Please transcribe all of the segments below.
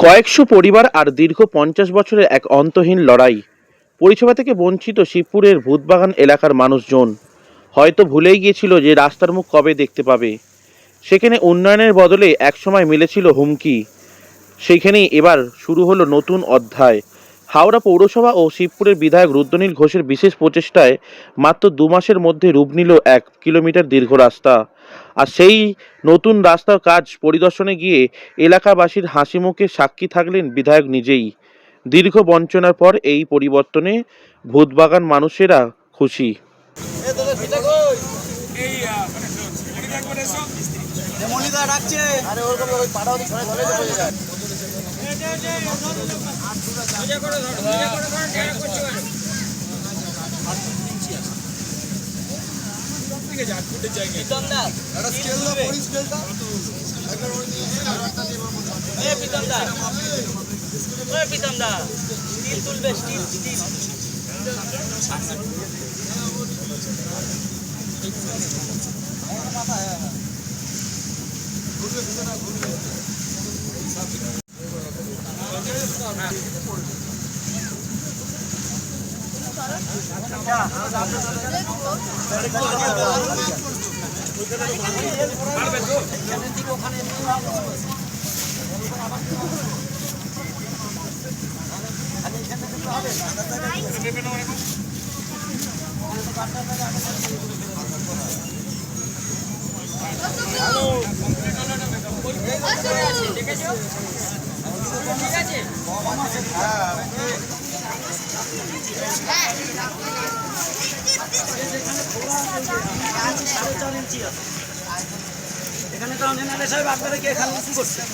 কয়েকশো পরিবার আর দীর্ঘ ৫০ বছরের এক অন্তহীন লড়াই। পরিষেবা থেকে বঞ্চিত শিবপুরের ভূতবাগান এলাকার মানুষজন হয়তো ভুলেই গিয়েছিল যে রাস্তার মুখ কবে দেখতে পাবে। সেখানে উন্নয়নের বদলে একসময় মিলেছিল হুমকি, সেইখানেই এবার শুরু হলো নতুন অধ্যায়। হাওড়া পৌরসভা ও শিবপুরের বিধায়ক রুদ্রনীল ঘোষের বিশেষ প্রচেষ্টায় মাত্র ২ মাসের মধ্যে রূপ নিল ১ কিলোমিটার দীর্ঘ রাস্তা। আর সেই নতুন রাস্তার কাজ পরিদর্শনে গিয়ে এলাকাবাসীর হাসি মুখে সাক্ষী থাকলেন বিধায়ক নিজেই। দীর্ঘ বঞ্চনার পর এই পরিবর্তনে ভূতবাগান মানুষেরা খুশি। এখানে তো এমএলএ সাহেব আপনারা কি এখানে কি করছেন?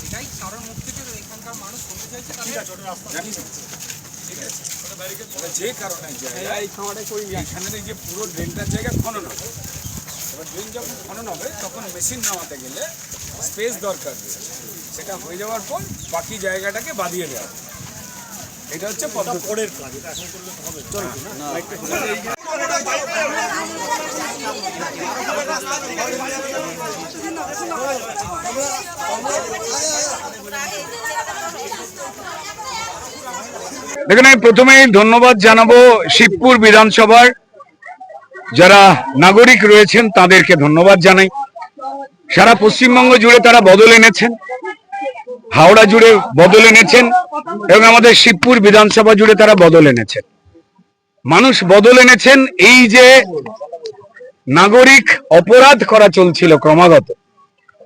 এটাই কারণ মুখ থেকে এখানকার মানুষ শুনতে চাইছে। যে কারণে এখানে যে পুরো ড্রেনটার জায়গায় খনন হবে, এবার ড্রেন যখন খনন হবে তখন মেশিন নামাতে গেলে স্পেস দরকার, সেটা হয়ে যাওয়ার পর বাকি জায়গাটাকে বাঁধিয়ে দেওয়া। এটা হচ্ছে পরের কাজ। দেখুন, আমি প্রথমেই ধন্যবাদ জানাবো শিবপুর বিধানসভার যারা নাগরিক রয়েছেন তাদেরকে ধন্যবাদ জানাই। সারা পশ্চিমবঙ্গ জুড়ে তারা বদল এনেছেন, হাওড়া জুড়ে বদল এনেছেন এবং আমাদের শিবপুর বিধানসভা জুড়ে তারা বদল এনেছেন। মানুষ বদল এনেছেন। এই যে নাগরিক অপরাধ করা চলছিল ক্রমাগত,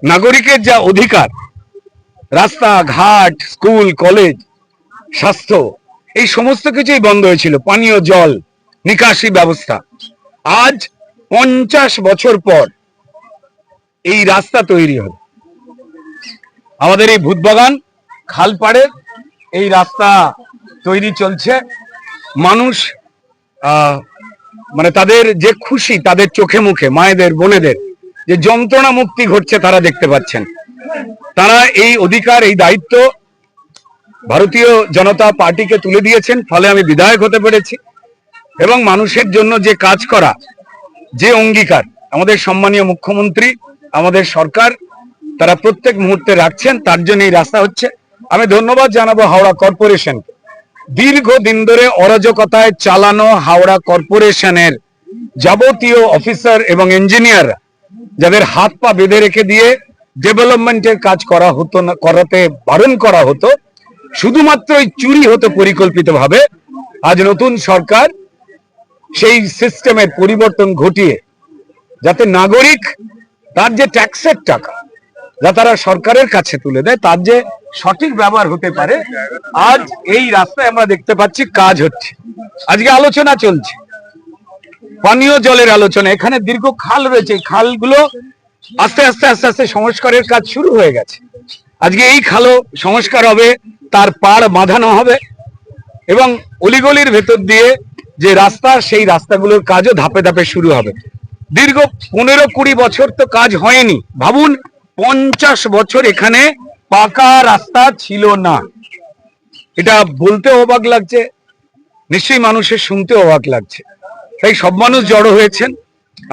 নাগরিকের যা অধিকার, রাস্তা ঘাট, স্কুল কলেজ, স্বাস্থ্য, এই সমস্ত কিছুই বন্ধ হয়েছিল, পানীয় জল, নিকাশি ব্যবস্থা। আজ ৫০ বছর পর এই রাস্তা তৈরি হল। আমাদের এই ভূতবাগান খালপাড়ে এই রাস্তা তৈরি চলছে। মানুষ মানে তাদের যে খুশি, তাদের চোখে মুখে, মায়েদের বোনেদের যে যন্ত্রণা মুক্তি ঘটছে তারা দেখতে পাচ্ছেন। তারা এই অধিকার, এই দায়িত্ব ভারতীয় জনতা পার্টিকে তুলে দিয়েছেন, ফলে আমি বিধায়ক হতে পেরেছি। এবং মানুষের জন্য যে কাজ করা, যে অঙ্গীকার আমাদের সম্মানীয় মুখ্যমন্ত্রী, আমাদের সরকার, তারা প্রত্যেক মুহূর্তে রাখছেন, তার জন্য এই রাস্তা হচ্ছে। আমি ধন্যবাদ জানাবো হাওড়া কর্পোরেশনকে। দীর্ঘদিন ধরে অরাজকতায় চালানো হাওড়া কর্পোরেশনের যাবতীয় অফিসার এবং ইঞ্জিনিয়ার, যাদের হাত পা বেঁধে রেখে দিয়ে ডেভেলপমেন্টের কাজ করা হতো না, করাতে বারণ করা হতো, শুধুমাত্র চুরি হতো পরিকল্পিতভাবে। আজ নতুন সরকার সেই সিস্টেমের পরিবর্তন ঘটিয়ে যাতে নাগরিক তার যে ট্যাক্সের টাকা যা তারা সরকারের কাছে তুলে দেয়, তার যে সঠিক ব্যবহার হতে পারে, আজ এই রাস্তায় আমরা দেখতে পাচ্ছি কাজ হচ্ছে। আজকে আলোচনা চলছে, পানীয় জলের আলোচনা। এখানে দীর্ঘ খাল রয়েছে, খালগুলো আস্তে আস্তে আস্তে আস্তে সংস্কারের কাজ শুরু হয়ে গেছে। আজকে এই খালও সংস্কার হবে, তার পাড় বাঁধানো হবে এবং অলিগলির ভেতর দিয়ে যে রাস্তা, সেই রাস্তাগুলোর কাজও ধাপে ধাপে শুরু হবে। দীর্ঘ ১৫-২০ বছর তো কাজ হয়নি। ভাবুন, ৫০ বছর এখানে পাকা রাস্তা ছিল না। এটা বলতে অবাক লাগছে, নিশ্চয়ই মানুষের শুনতে অবাক লাগছে। তাই সব মানুষ জড়ো হয়েছেন।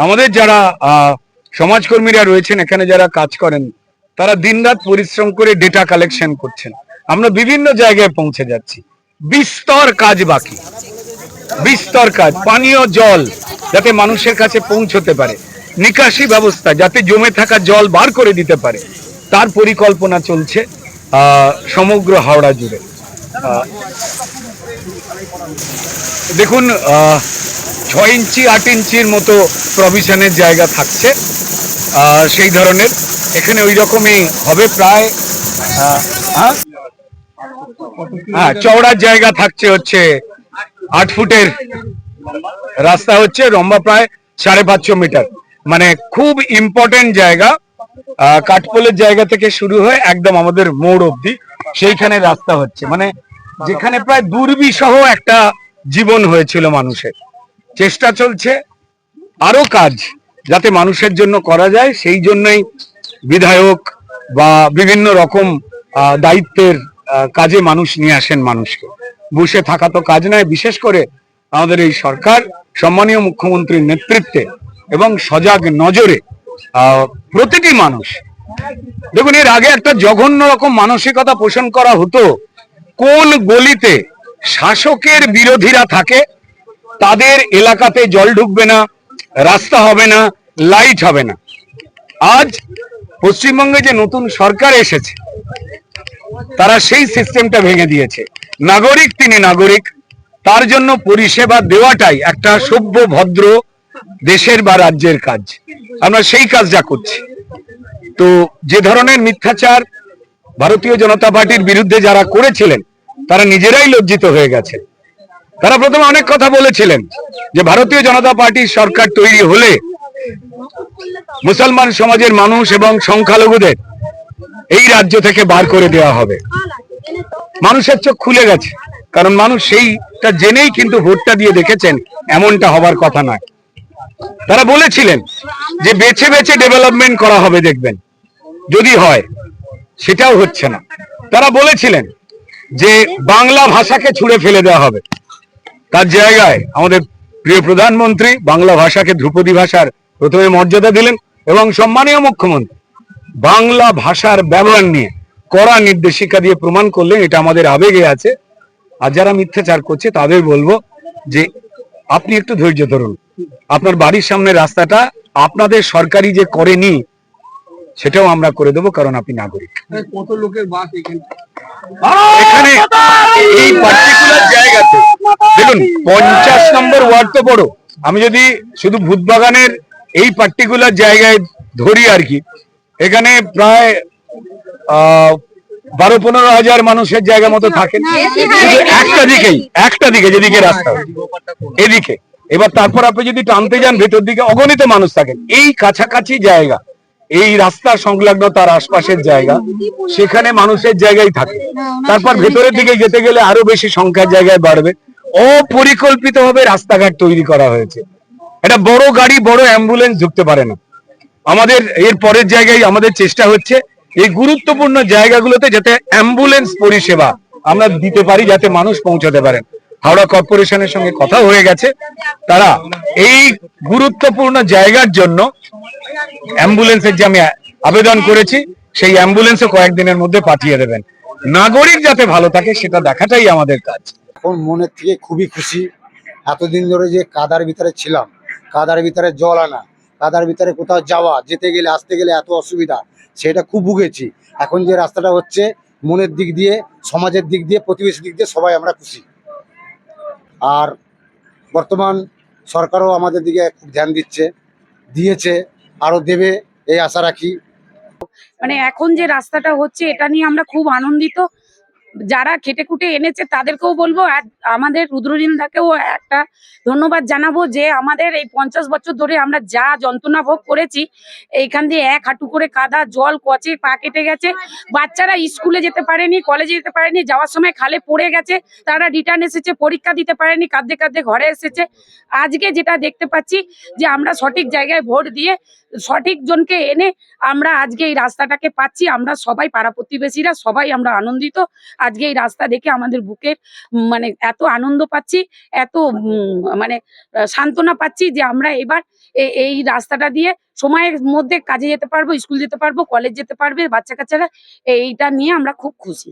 আমাদের যারা সমাজকর্মীরা রয়েছেন, এখানে যারা কাজ করেন, তারা দিনরাত পরিশ্রম করে ডেটা কালেকশন করছেন। আমরা বিভিন্ন জায়গায় পৌঁছে যাচ্ছি। বিস্তর কাজ বাকি, বিস্তর কাজ। পানীয় জল যাতে মানুষের কাছে পৌঁছতে পারে, নিকাশি ব্যবস্থা যাতে জমে থাকা জল বার করে দিতে পারে, তার পরিকল্পনা চলছে সমগ্র হাওড়া জুড়ে। দেখুন 6 ইঞ্চি 8 ইঞ্চির মতো প্রভিশনের জায়গা থাকছে, সেই ধরনের এখানে ওই রকমই হবে প্রায়। হ্যাঁ, চওড়ার জায়গা থাকছে হচ্ছে 8 ফুটের রাস্তা হচ্ছে, লম্বা প্রায় 550 মিটার, মানে খুব ইম্পর্টেন্ট জায়গা। কাঠপোলের জায়গা থেকে শুরু হয়ে একদম আমাদের মোড় অবধি সেইখানে রাস্তা হচ্ছে, মানে যেখানে প্রায় দুর্বিষহ একটা জীবন হয়েছিল মানুষের। চেষ্টা চলছে আরো কাজ যাতে মানুষের জন্য করা যায়, সেই জন্যই বিধায়ক বা বিভিন্ন রকম দায়িত্বের কাজে মানুষ নিয়ে আসেন মানুষকে। বসে থাকা তো কাজ নয়। বিশেষ করে আমাদের এই সরকার সম্মানীয় মুখ্যমন্ত্রীর নেতৃত্বে এবং সজাগ নজরে প্রতিটি মানুষ, দেখুন এর আগে একটা জঘন্য রকম মানসিকতা পোষণ করা হতো, কোন গলিতে শাসকের বিরোধীরা থাকে তাদের এলাকাতে জল ঢুকবে না, রাস্তা হবে না, লাইট হবে না। আজ পশ্চিমবঙ্গে যে নতুন সরকার এসেছে তারা সেই সিস্টেমটা ভেঙে দিয়েছে। নাগরিক তিনি নাগরিক, তার জন্য পরিষেবা দেওয়াটাই একটা সভ্য ভদ্র দেশের বা রাজ্যের কাজ। আমরা সেই কাজটা করছি। তো যে ধরনের মিথ্যাচার ভারতীয় জনতা পার্টির বিরুদ্ধে যারা করেছিলেন তারা নিজেরাই লজ্জিত হয়ে গেছে। তারা প্রথমে অনেক কথা বলেছিলেন যে ভারতীয় জনতা পার্টির সরকার তৈরি হলে মুসলমান সমাজের মানুষ এবং সংখ্যালঘুদের এই রাজ্য থেকে বার করে দেওয়া হবে। মানুষের চোখ খুলে গেছে, কারণ মানুষ সেইটা জেনেই কিন্তু ভোটটা দিয়ে দেখেছেন এমনটা হবার কথা নয়। তারা বলেছিলেন যে বেছে বেছে ডেভেলপমেন্ট করা হবে, দেখবেন যদি হয়, সেটাও হচ্ছে না। তারা বলেছিলেন যে বাংলা ভাষাকে ছুঁড়ে ফেলে দেওয়া হবে, তার জায়গায় আমাদের প্রিয় প্রধানমন্ত্রী বাংলা ভাষাকে ধ্রুপদী ভাষার প্রথমে মর্যাদা দিলেন এবং সম্মানীয় মুখ্যমন্ত্রী বাংলা ভাষার ব্যবহার নিয়ে কড়া নির্দেশিকা দিয়ে প্রমাণ করলেন এটা আমাদের আবেগে আছে। আর যারা মিথ্যাচার করছে তাদের বলবো যে আপনি একটু ধৈর্য ধরুন, আপনার বাড়ির সামনে রাস্তাটা আপনাদের সরকারি যে করেনি সেটাও আমরা করে দেবো, কারণ আপনি নাগরিক। কত লোকের বাস এখানে এই পার্টিকুলার জায়গাতে দেখুন 50 নম্বর ওয়ার্ড তো বড়। আমি যদি শুধু ভূতবাগানের এই পার্টিকুলার জায়গায় ধরি আর কি, এখানে প্রায় 12-15 হাজার মানুষের জায়গা মতো থাকে শুধু একটা দিকে যেদিকে রাস্তা এদিকে। এবার তারপর আপনি যদি টানতে যান ভেতর দিকে অগণিত মানুষ থাকেন। এই কাছাকাছি জায়গা, এই রাস্তা সংলগ্ন তার আশপাশের জায়গা, সেখানে মানুষের জায়গায় থাকে। তারপর ভেতরের দিকে যেতে গেলে আরো বেশি সংখ্যার জায়গায় বাড়বে। অপরিকল্পিতভাবে রাস্তাঘাট তৈরি করা হয়েছে। এটা বড় গাড়ি, বড় অ্যাম্বুলেন্স ঢুকতে পারে না। আমাদের এর পরের জায়গায় আমাদের চেষ্টা হচ্ছে এই গুরুত্বপূর্ণ জায়গাগুলোতে যাতে অ্যাম্বুলেন্স পরিষেবা আমরা দিতে পারি, যাতে মানুষ পৌঁছাতে পারেন। হাওড়া কর্পোরেশনের সঙ্গে কথা হয়ে গেছে, তারা এই গুরুত্বপূর্ণ জায়গার জন্য অ্যাম্বুলেন্সের যে আমি আবেদন করেছি সেই অ্যাম্বুলেন্সও কয়েকদিনের মধ্যে পাঠিয়ে দেবেন। নাগরিক যাতে ভালো থাকে সেটা দেখাটাই আমাদের কাজ। এখন মনের থেকে খুবই খুশি। এতদিন ধরে যে কাদার ভিতরে ছিলাম, কাদার ভিতরে জল আনা, কাদার ভিতরে কোথাও যাওয়া, যেতে গেলে আসতে গেলে এত অসুবিধা, সেটা খুব ভুগেছি। এখন যে রাস্তাটা হচ্ছে, মনের দিক দিয়ে, সমাজের দিক দিয়ে, প্রতিবেশী দিক দিয়ে সবাই আমরা খুশি। আর বর্তমান সরকারও আমাদের দিকে খুব ধ্যান দিয়েছে, আরও দেবে এই আশা রাখি। মানে এখন যে রাস্তাটা হচ্ছে এটা নিয়ে আমরা খুব আনন্দিত। যারা খেটে খুটে এনেছে তাদেরকেও বলবো, আর আমাদের রুদ্রনীলদাকেও একটা ধন্যবাদ জানাবো যে আমাদের এই 50 বছর ধরে আমরা যা যন্ত্রণা ভোগ করেছি, এইখান দিয়ে 1 হাঁটু করে কাদা, জল, কচে পা কেটে গেছে, বাচ্চারা স্কুলে যেতে পারেনি, কলেজে যেতে পারেনি, যাওয়ার সময় খালে পড়ে গেছে, তারা রিটার্ন এসেছে, পরীক্ষা দিতে পারেনি, কাঁদতে কাঁদতে ঘরে এসেছে। আজকে যেটা দেখতে পাচ্ছি যে আমরা সঠিক জায়গায় ভোট দিয়ে সঠিক জনকে এনে আমরা আজকে এই রাস্তাটাকে পাচ্ছি। আমরা সবাই পাড়া প্রতিবেশীরা সবাই আমরা আনন্দিত। আজকে এই রাস্তা দেখে আমাদের বুকের মানে এত আনন্দ পাচ্ছি, এত মানে সান্ত্বনা পাচ্ছি যে আমরা এবার এই রাস্তাটা দিয়ে সময়ের মধ্যে কাজে যেতে পারবো, স্কুল যেতে পারবো, কলেজ যেতে পারবে বাচ্চা কাচ্চারা। এইটা নিয়ে আমরা খুব খুশি।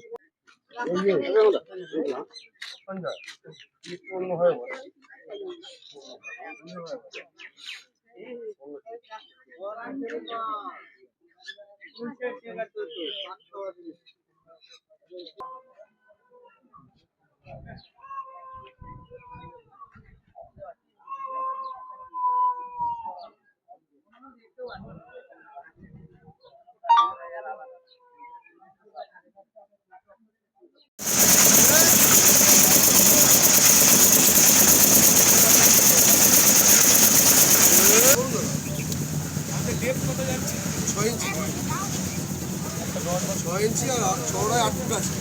ছয় ইঞ্চি আর চওড়ায় 8 ফুট আছে।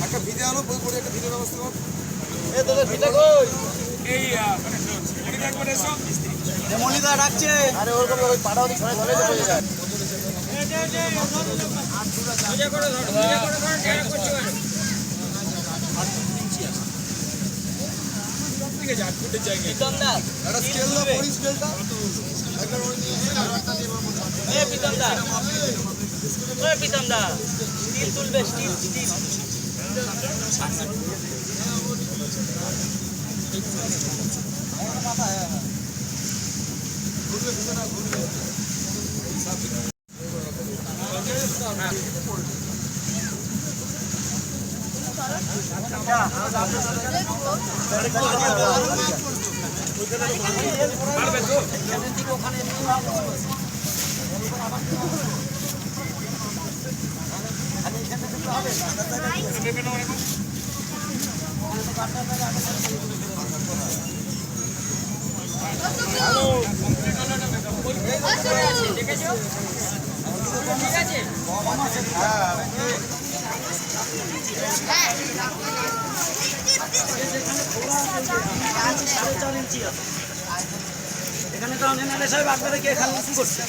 একটা ভিড়ে আনো, বই করে একটা ভিড়ের ব্যবস্থা কর। মল্লিদা ডাকছে। আরে ওরকম ওই পাড়া ওদিক ছড়ে ধরে চলে যায়। একটা স্কেল দাও, পরি স্কেলটা। স্টিল তুলবে, স্টিল স্টিল। এখানে তো এমএলএ সাহেব আপনারা কি এখানে কি করছে?